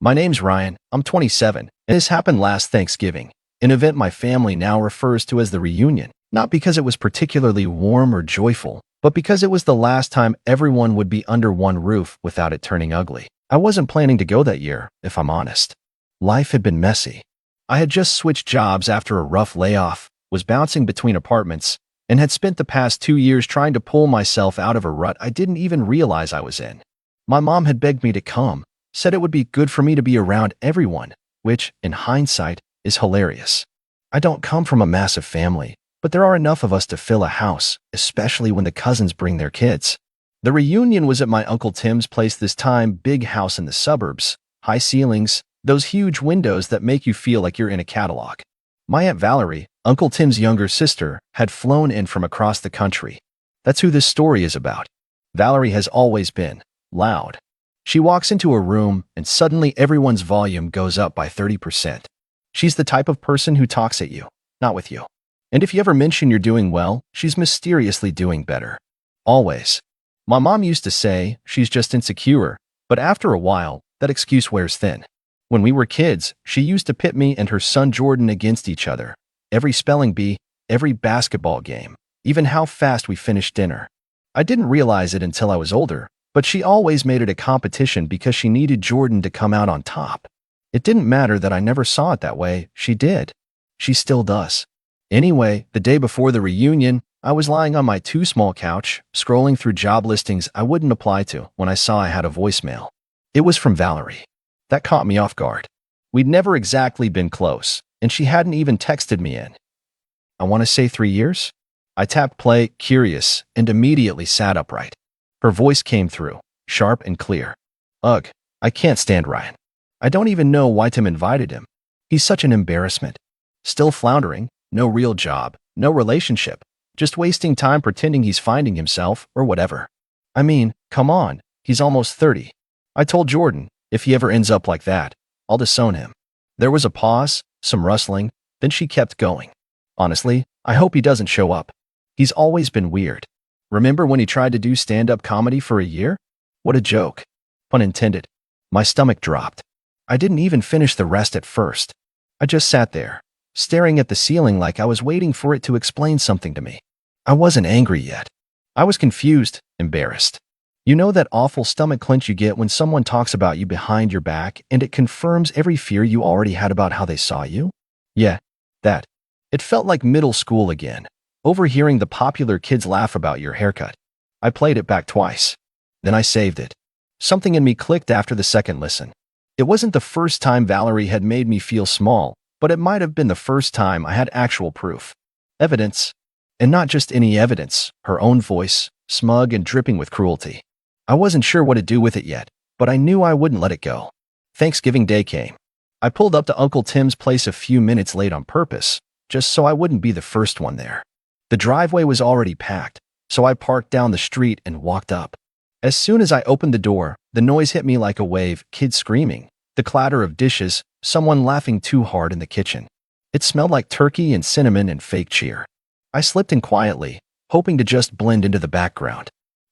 My name's Ryan, I'm 27, and this happened last Thanksgiving, an event my family now refers to as the reunion, not because it was particularly warm or joyful, but because it was the last time everyone would be under one roof without it turning ugly. I wasn't planning to go that year, if I'm honest. Life had been messy. I had just switched jobs after a rough layoff, was bouncing between apartments, and had spent the past 2 years trying to pull myself out of a rut I didn't even realize I was in. My mom had begged me to come, said it would be good for me to be around everyone, which, in hindsight, is hilarious. I don't come from a massive family, but there are enough of us to fill a house, especially when the cousins bring their kids. The reunion was at my Uncle Tim's place this time, big house in the suburbs, high ceilings, those huge windows that make you feel like you're in a catalog. My Aunt Valerie, Uncle Tim's younger sister, had flown in from across the country. That's who this story is about. Valerie has always been loud. She walks into a room and suddenly everyone's volume goes up by 30%. She's the type of person who talks at you, not with you. And if you ever mention you're doing well, she's mysteriously doing better. Always. My mom used to say she's just insecure, but after a while, that excuse wears thin. When we were kids, she used to pit me and her son Jordan against each other. Every spelling bee, every basketball game, even how fast we finished dinner. I didn't realize it until I was older, but she always made it a competition because she needed Jordan to come out on top. It didn't matter that I never saw it that way, she did. She still does. Anyway, the day before the reunion, I was lying on my too small couch, scrolling through job listings I wouldn't apply to when I saw I had a voicemail. It was from Valerie. That caught me off guard. We'd never exactly been close, and she hadn't even texted me in, I want to say 3 years? I tapped play, curious, and immediately sat upright. Her voice came through, sharp and clear. Ugh, I can't stand Ryan. I don't even know why Tim invited him. He's such an embarrassment. Still floundering, no real job, no relationship, just wasting time pretending he's finding himself or whatever. I mean, come on, he's almost 30. I told Jordan, if he ever ends up like that, I'll disown him. There was a pause, some rustling, then she kept going. Honestly, I hope he doesn't show up. He's always been weird. Remember when he tried to do stand-up comedy for a year? What a joke. Pun intended. My stomach dropped. I didn't even finish the rest at first. I just sat there, staring at the ceiling like I was waiting for it to explain something to me. I wasn't angry yet. I was confused, embarrassed. You know that awful stomach clench you get when someone talks about you behind your back and it confirms every fear you already had about how they saw you? Yeah, that. It felt like middle school again, overhearing the popular kids laugh about your haircut. I played it back twice. Then I saved it. Something in me clicked after the second listen. It wasn't the first time Valerie had made me feel small, but it might have been the first time I had actual proof. Evidence. And not just any evidence, her own voice, smug and dripping with cruelty. I wasn't sure what to do with it yet, but I knew I wouldn't let it go. Thanksgiving Day came. I pulled up to Uncle Tim's place a few minutes late on purpose, just so I wouldn't be the first one there. The driveway was already packed, so I parked down the street and walked up. As soon as I opened the door, the noise hit me like a wave, kids screaming, the clatter of dishes, someone laughing too hard in the kitchen. It smelled like turkey and cinnamon and fake cheer. I slipped in quietly, hoping to just blend into the background.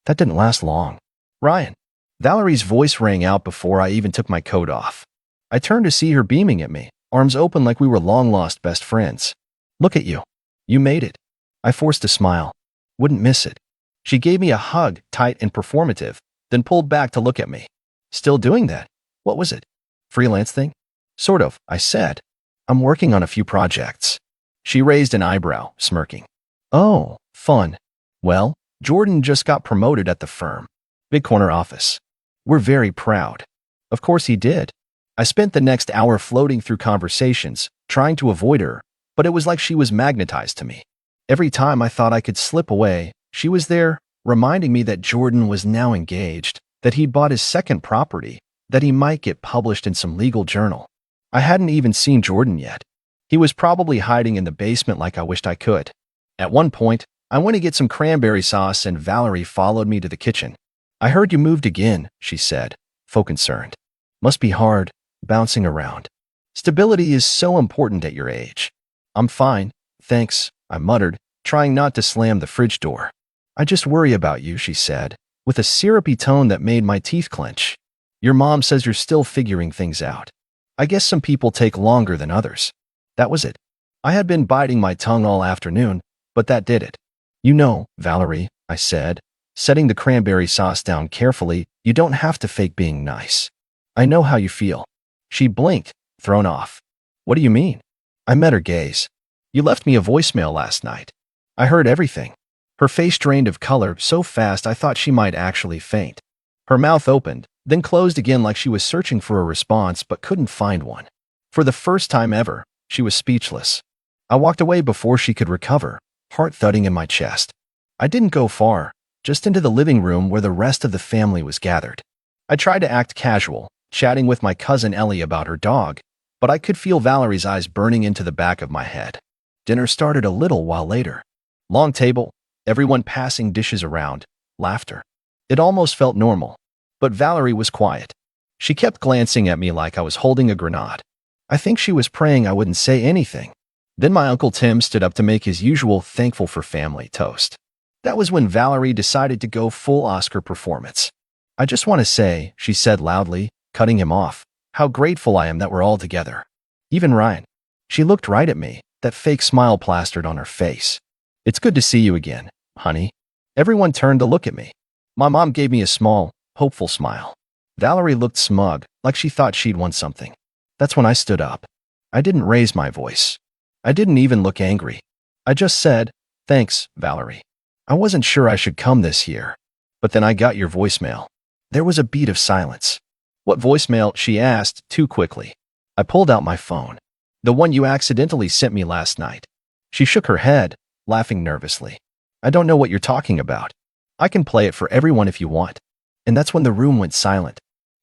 That didn't last long. Ryan. Valerie's voice rang out before I even took my coat off. I turned to see her beaming at me, arms open like we were long-lost best friends. Look at you. You made it. I forced a smile. Wouldn't miss it. She gave me a hug, tight and performative, then pulled back to look at me. Still doing that? What was it? Freelance thing? Sort of, I said. I'm working on a few projects. She raised an eyebrow, smirking. Oh, fun. Well, Jordan just got promoted at the firm. Big corner office. We're very proud. Of course he did. I spent the next hour floating through conversations, trying to avoid her, but it was like she was magnetized to me. Every time I thought I could slip away, she was there, reminding me that Jordan was now engaged, that he'd bought his second property, that he might get published in some legal journal. I hadn't even seen Jordan yet. He was probably hiding in the basement like I wished I could. At one point, I went to get some cranberry sauce and Valerie followed me to the kitchen. I heard you moved again, she said, faux concerned. Must be hard, bouncing around. Stability is so important at your age. I'm fine, thanks, I muttered, trying not to slam the fridge door. I just worry about you, she said, with a syrupy tone that made my teeth clench. Your mom says you're still figuring things out. I guess some people take longer than others. That was it. I had been biting my tongue all afternoon, but that did it. You know, Valerie, I said, setting the cranberry sauce down carefully, you don't have to fake being nice. I know how you feel. She blinked, thrown off. What do you mean? I met her gaze. You left me a voicemail last night. I heard everything. Her face drained of color so fast I thought she might actually faint. Her mouth opened, then closed again like she was searching for a response but couldn't find one. For the first time ever, she was speechless. I walked away before she could recover, heart thudding in my chest. I didn't go far, just into the living room where the rest of the family was gathered. I tried to act casual, chatting with my cousin Ellie about her dog, but I could feel Valerie's eyes burning into the back of my head. Dinner started a little while later. Long table, everyone passing dishes around, laughter. It almost felt normal, but Valerie was quiet. She kept glancing at me like I was holding a grenade. I think she was praying I wouldn't say anything. Then my Uncle Tim stood up to make his usual thankful for family toast. That was when Valerie decided to go full Oscar performance. I just want to say, she said loudly, cutting him off, how grateful I am that we're all together. Even Ryan. She looked right at me, that fake smile plastered on her face. It's good to see you again, honey. Everyone turned to look at me. My mom gave me a small, hopeful smile. Valerie looked smug, like she thought she'd won something. That's when I stood up. I didn't raise my voice. I didn't even look angry. I just said, thanks, Valerie. I wasn't sure I should come this year. But then I got your voicemail. There was a beat of silence. What voicemail? She asked, too quickly. I pulled out my phone. The one you accidentally sent me last night. She shook her head, laughing nervously. I don't know what you're talking about. I can play it for everyone if you want. And that's when the room went silent.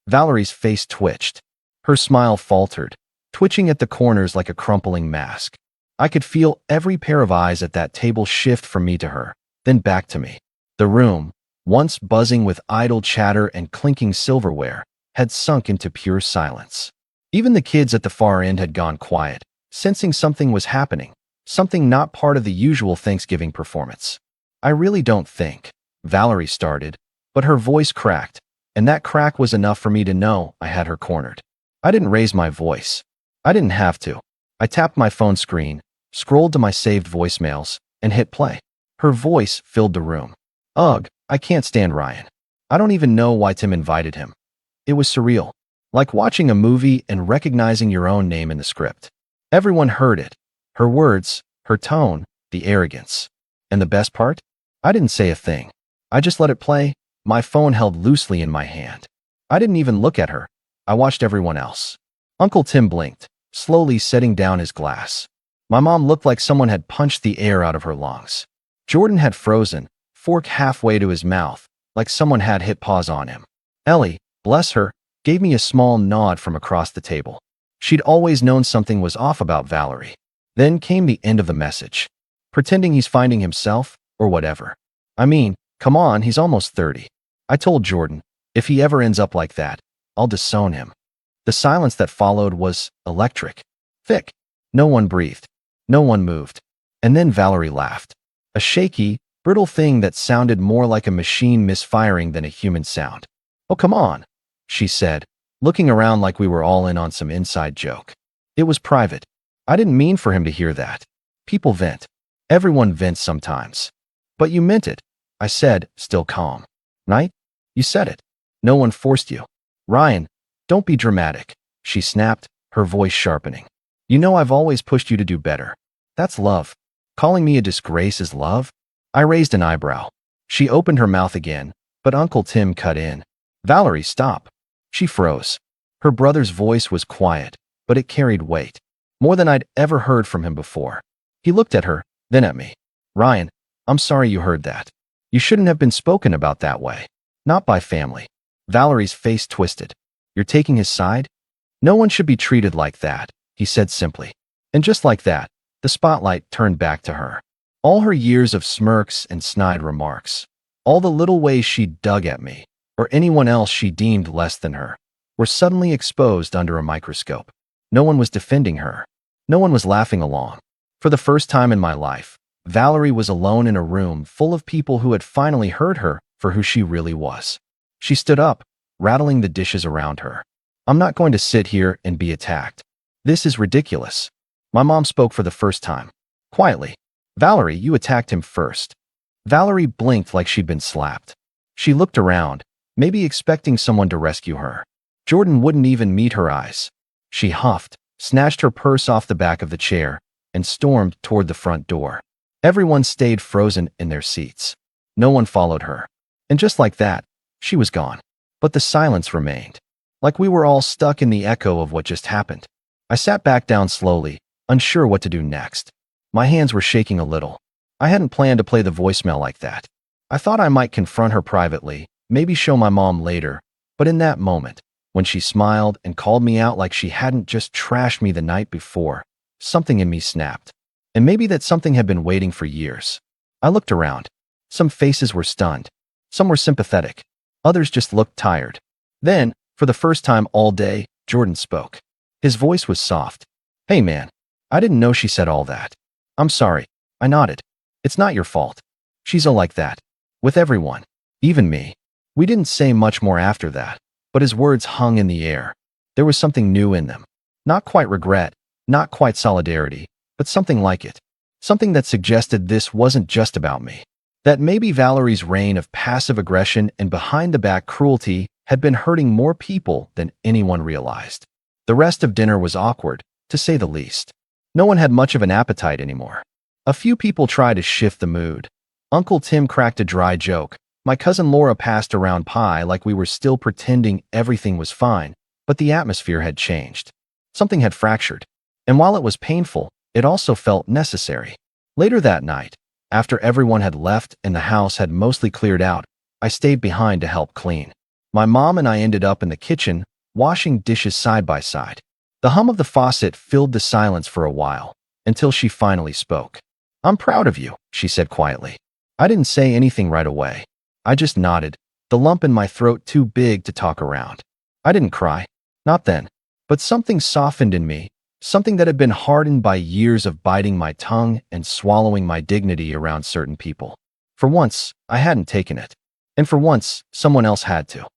Valerie's face twitched. Her smile faltered, twitching at the corners like a crumpling mask. I could feel every pair of eyes at that table shift from me to her, then back to me. The room, once buzzing with idle chatter and clinking silverware, had sunk into pure silence. Even the kids at the far end had gone quiet, sensing something was happening, something not part of the usual Thanksgiving performance. I really don't think, Valerie started, but her voice cracked, and that crack was enough for me to know I had her cornered. I didn't raise my voice. I didn't have to. I tapped my phone screen, scrolled to my saved voicemails, and hit play. Her voice filled the room. Ugh, I can't stand Ryan. I don't even know why Tim invited him. It was surreal, like watching a movie and recognizing your own name in the script. Everyone heard it. Her words, her tone, the arrogance. And the best part? I didn't say a thing. I just let it play, my phone held loosely in my hand. I didn't even look at her. I watched everyone else. Uncle Tim blinked, slowly setting down his glass. My mom looked like someone had punched the air out of her lungs. Jordan had frozen, fork halfway to his mouth, like someone had hit pause on him. Ellie, bless her, gave me a small nod from across the table. She'd always known something was off about Valerie. Then came the end of the message. Pretending he's finding himself, or whatever. I mean, come on, he's almost 30. I told Jordan, if he ever ends up like that, I'll disown him. The silence that followed was electric. Thick. No one breathed. No one moved. And then Valerie laughed. A shaky, brittle thing that sounded more like a machine misfiring than a human sound. Oh, come on, she said, looking around like we were all in on some inside joke. It was private. I didn't mean for him to hear that. People vent. Everyone vents sometimes. But you meant it, I said, still calm. Right? You said it. No one forced you. Ryan, don't be dramatic, she snapped, her voice sharpening. You know I've always pushed you to do better. That's love. Calling me a disgrace is love? I raised an eyebrow. She opened her mouth again, but Uncle Tim cut in. Valerie, stop. She froze. Her brother's voice was quiet, but it carried weight. More than I'd ever heard from him before. He looked at her, then at me. Ryan, I'm sorry you heard that. You shouldn't have been spoken about that way. Not by family. Valerie's face twisted. You're taking his side? No one should be treated like that, he said simply. And just like that, the spotlight turned back to her. All her years of smirks and snide remarks, all the little ways she dug at me, or anyone else she deemed less than her, were suddenly exposed under a microscope. No one was defending her. No one was laughing along. For the first time in my life, Valerie was alone in a room full of people who had finally heard her for who she really was. She stood up, rattling the dishes around her. I'm not going to sit here and be attacked. This is ridiculous. My mom spoke for the first time. Quietly. Valerie, you attacked him first. Valerie blinked like she'd been slapped. She looked around, maybe expecting someone to rescue her. Jordan wouldn't even meet her eyes. She huffed, snatched her purse off the back of the chair, and stormed toward the front door. Everyone stayed frozen in their seats. No one followed her. And just like that, she was gone. But the silence remained. Like we were all stuck in the echo of what just happened. I sat back down slowly, unsure what to do next. My hands were shaking a little. I hadn't planned to play the voicemail like that. I thought I might confront her privately, maybe show my mom later, but in that moment, when she smiled and called me out like she hadn't just trashed me the night before, something in me snapped. And maybe that something had been waiting for years. I looked around. Some faces were stunned. Some were sympathetic. Others just looked tired. Then, for the first time all day, Jordan spoke. His voice was soft. Hey man, I didn't know she said all that. I'm sorry. I nodded. It's not your fault. She's all like that. With everyone. Even me. We didn't say much more after that, but his words hung in the air. There was something new in them. Not quite regret, not quite solidarity, but something like it. Something that suggested this wasn't just about me. That maybe Valerie's reign of passive aggression and behind-the-back cruelty had been hurting more people than anyone realized. The rest of dinner was awkward, to say the least. No one had much of an appetite anymore. A few people tried to shift the mood. Uncle Tim cracked a dry joke. My cousin Laura passed around pie like we were still pretending everything was fine, but the atmosphere had changed. Something had fractured. And while it was painful, it also felt necessary. Later that night, after everyone had left and the house had mostly cleared out, I stayed behind to help clean. My mom and I ended up in the kitchen, washing dishes side by side. The hum of the faucet filled the silence for a while, until she finally spoke. I'm proud of you, she said quietly. I didn't say anything right away. I just nodded, the lump in my throat too big to talk around. I didn't cry. Not then. But something softened in me, something that had been hardened by years of biting my tongue and swallowing my dignity around certain people. For once, I hadn't taken it. And for once, someone else had to.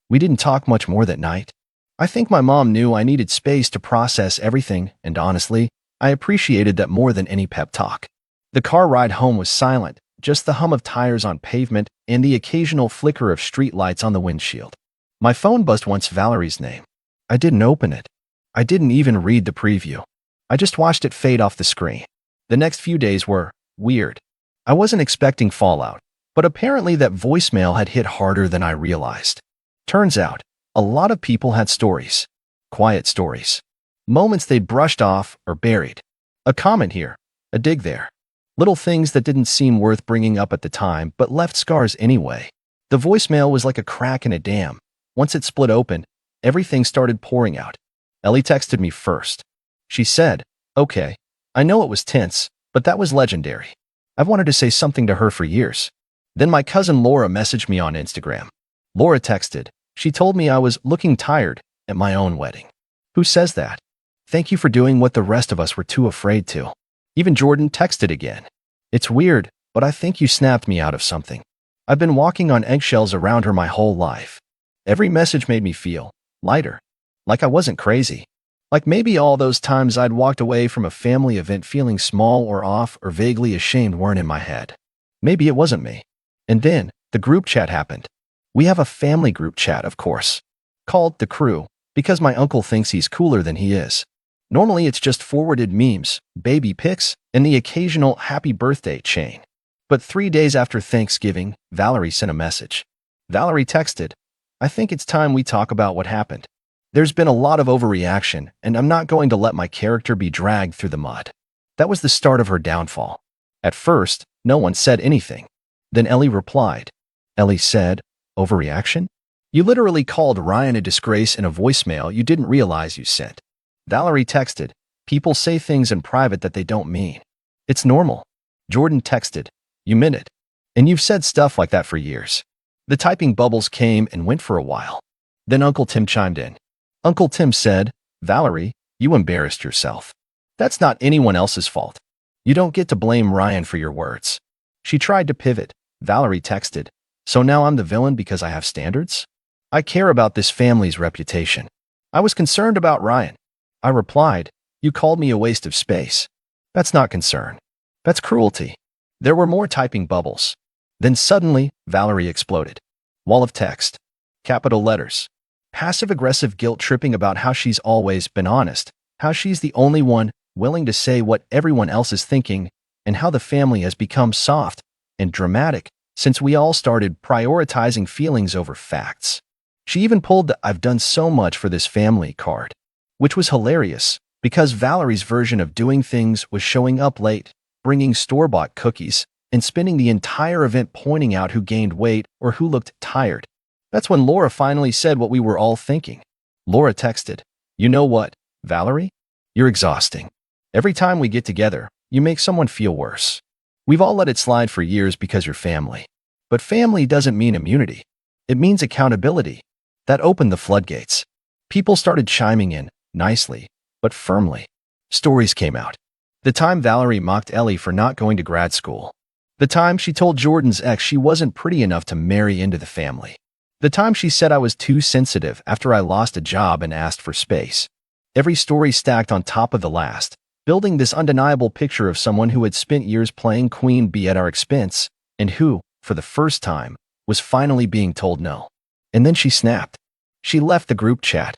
We didn't talk much more that night. I think my mom knew I needed space to process everything, and honestly, I appreciated that more than any pep talk. The car ride home was silent, just the hum of tires on pavement and the occasional flicker of streetlights on the windshield. My phone buzzed once Valerie's name. I didn't open it. I didn't even read the preview. I just watched it fade off the screen. The next few days were weird. I wasn't expecting fallout, but apparently that voicemail had hit harder than I realized. Turns out, a lot of people had stories. Quiet stories. Moments they'd brushed off or buried. A comment here, a dig there. Little things that didn't seem worth bringing up at the time but left scars anyway. The voicemail was like a crack in a dam. Once it split open, everything started pouring out. Ellie texted me first. She said, okay, I know it was tense, but that was legendary. I've wanted to say something to her for years. Then my cousin Laura messaged me on Instagram. Laura texted. She told me I was looking tired at my own wedding. Who says that? Thank you for doing what the rest of us were too afraid to. Even Jordan texted again. It's weird, but I think you snapped me out of something. I've been walking on eggshells around her my whole life. Every message made me feel lighter. Like I wasn't crazy. Like maybe all those times I'd walked away from a family event feeling small or off or vaguely ashamed weren't in my head. Maybe it wasn't me. And then, the group chat happened. We have a family group chat, of course, called The Crew, because my uncle thinks he's cooler than he is. Normally it's just forwarded memes, baby pics, and the occasional happy birthday chain. But 3 days after Thanksgiving, Valerie sent a message. Valerie texted, I think it's time we talk about what happened. There's been a lot of overreaction, and I'm not going to let my character be dragged through the mud. That was the start of her downfall. At first, no one said anything. Then Ellie replied. Ellie said, overreaction? You literally called Ryan a disgrace in a voicemail you didn't realize you sent. Valerie texted, people say things in private that they don't mean. It's normal. Jordan texted, you meant it. And you've said stuff like that for years. The typing bubbles came and went for a while. Then Uncle Tim chimed in. Uncle Tim said, Valerie, you embarrassed yourself. That's not anyone else's fault. You don't get to blame Ryan for your words. She tried to pivot. Valerie texted, so now I'm the villain because I have standards? I care about this family's reputation. I was concerned about Ryan. I replied, you called me a waste of space. That's not concern. That's cruelty. There were more typing bubbles. Then suddenly, Valerie exploded. Wall of text. Capital letters. Passive-aggressive guilt-tripping about how she's always been honest, how she's the only one willing to say what everyone else is thinking, and how the family has become soft and dramatic since we all started prioritizing feelings over facts. She even pulled the "I've done so much for this family" card, which was hilarious because Valerie's version of doing things was showing up late, bringing store-bought cookies, and spending the entire event pointing out who gained weight or who looked tired. That's when Laura finally said what we were all thinking. Laura texted, "You know what, Valerie? You're exhausting. Every time we get together, you make someone feel worse. We've all let it slide for years because you're family. But family doesn't mean immunity. It means accountability." That opened the floodgates. People started chiming in, nicely, but firmly. Stories came out. The time Valerie mocked Ellie for not going to grad school. The time she told Jordan's ex she wasn't pretty enough to marry into the family. The time she said I was too sensitive after I lost a job and asked for space. Every story stacked on top of the last, building this undeniable picture of someone who had spent years playing queen bee at our expense, and who, for the first time, was finally being told no. And then she snapped. She left the group chat.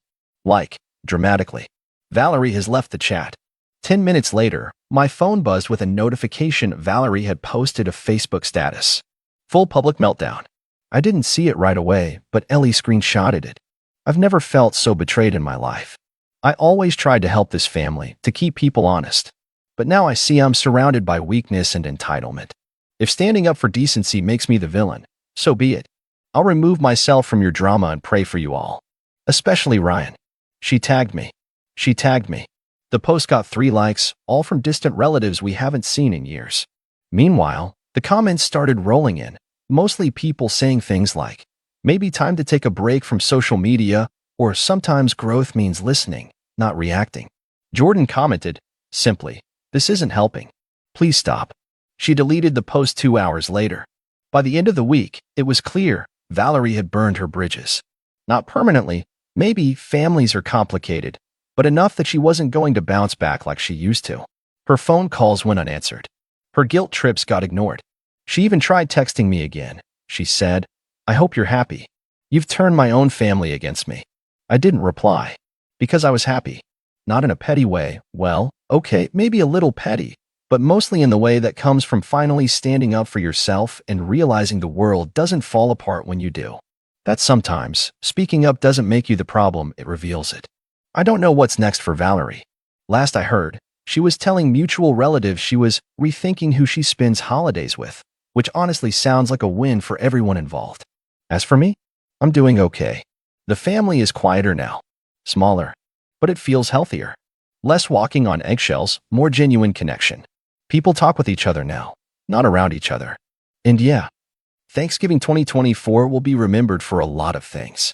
Dramatically. Valerie has left the chat. 10 minutes later, my phone buzzed with a notification Valerie had posted a Facebook status. Full public meltdown. I didn't see it right away, but Ellie screenshotted it. I've never felt so betrayed in my life. I always tried to help this family, to keep people honest. But now I see I'm surrounded by weakness and entitlement. If standing up for decency makes me the villain, so be it. I'll remove myself from your drama and pray for you all. Especially Ryan. She tagged me. She tagged me. The post got 3 likes, all from distant relatives we haven't seen in years. Meanwhile, the comments started rolling in, mostly people saying things like, maybe time to take a break from social media, or sometimes growth means listening, not reacting. Jordan commented, simply, this isn't helping. Please stop. She deleted the post 2 hours later. By the end of the week, it was clear Valerie had burned her bridges. Not permanently, maybe families are complicated, but enough that she wasn't going to bounce back like she used to. Her phone calls went unanswered. Her guilt trips got ignored. She even tried texting me again. She said, I hope you're happy. You've turned my own family against me. I didn't reply. Because I was happy. Not in a petty way. Well, okay, maybe a little petty, but mostly in the way that comes from finally standing up for yourself and realizing the world doesn't fall apart when you do. That sometimes, speaking up doesn't make you the problem, it reveals it. I don't know what's next for Valerie. Last I heard, she was telling mutual relatives she was rethinking who she spends holidays with, which honestly sounds like a win for everyone involved. As for me, I'm doing okay. The family is quieter now, smaller, but it feels healthier. Less walking on eggshells, more genuine connection. People talk with each other now, not around each other. And yeah, Thanksgiving 2024 will be remembered for a lot of things.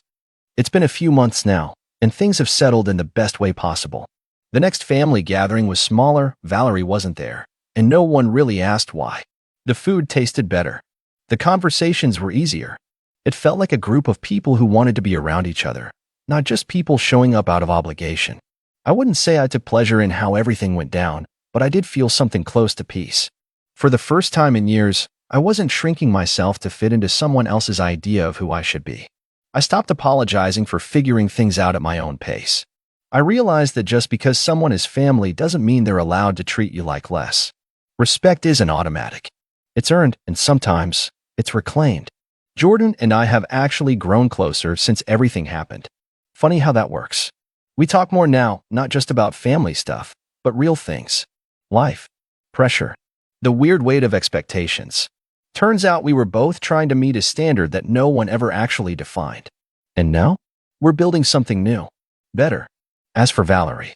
It's been a few months now, and things have settled in the best way possible. The next family gathering was smaller, Valerie wasn't there, and no one really asked why. The food tasted better. The conversations were easier. It felt like a group of people who wanted to be around each other, not just people showing up out of obligation. I wouldn't say I took pleasure in how everything went down, but I did feel something close to peace. For the first time in years, I wasn't shrinking myself to fit into someone else's idea of who I should be. I stopped apologizing for figuring things out at my own pace. I realized that just because someone is family doesn't mean they're allowed to treat you like less. Respect isn't automatic. It's earned, and sometimes, it's reclaimed. Jordan and I have actually grown closer since everything happened. Funny how that works. We talk more now, not just about family stuff, but real things. Life. Pressure. The weird weight of expectations. Turns out we were both trying to meet a standard that no one ever actually defined. And now, we're building something new. Better. As for Valerie,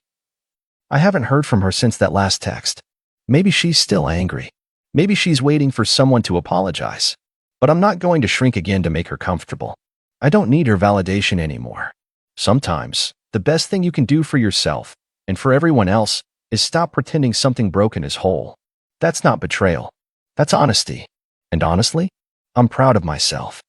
I haven't heard from her since that last text. Maybe she's still angry. Maybe she's waiting for someone to apologize. But I'm not going to shrink again to make her comfortable. I don't need her validation anymore. Sometimes, the best thing you can do for yourself, and for everyone else, is stop pretending something broken is whole. That's not betrayal. That's honesty. And honestly, I'm proud of myself.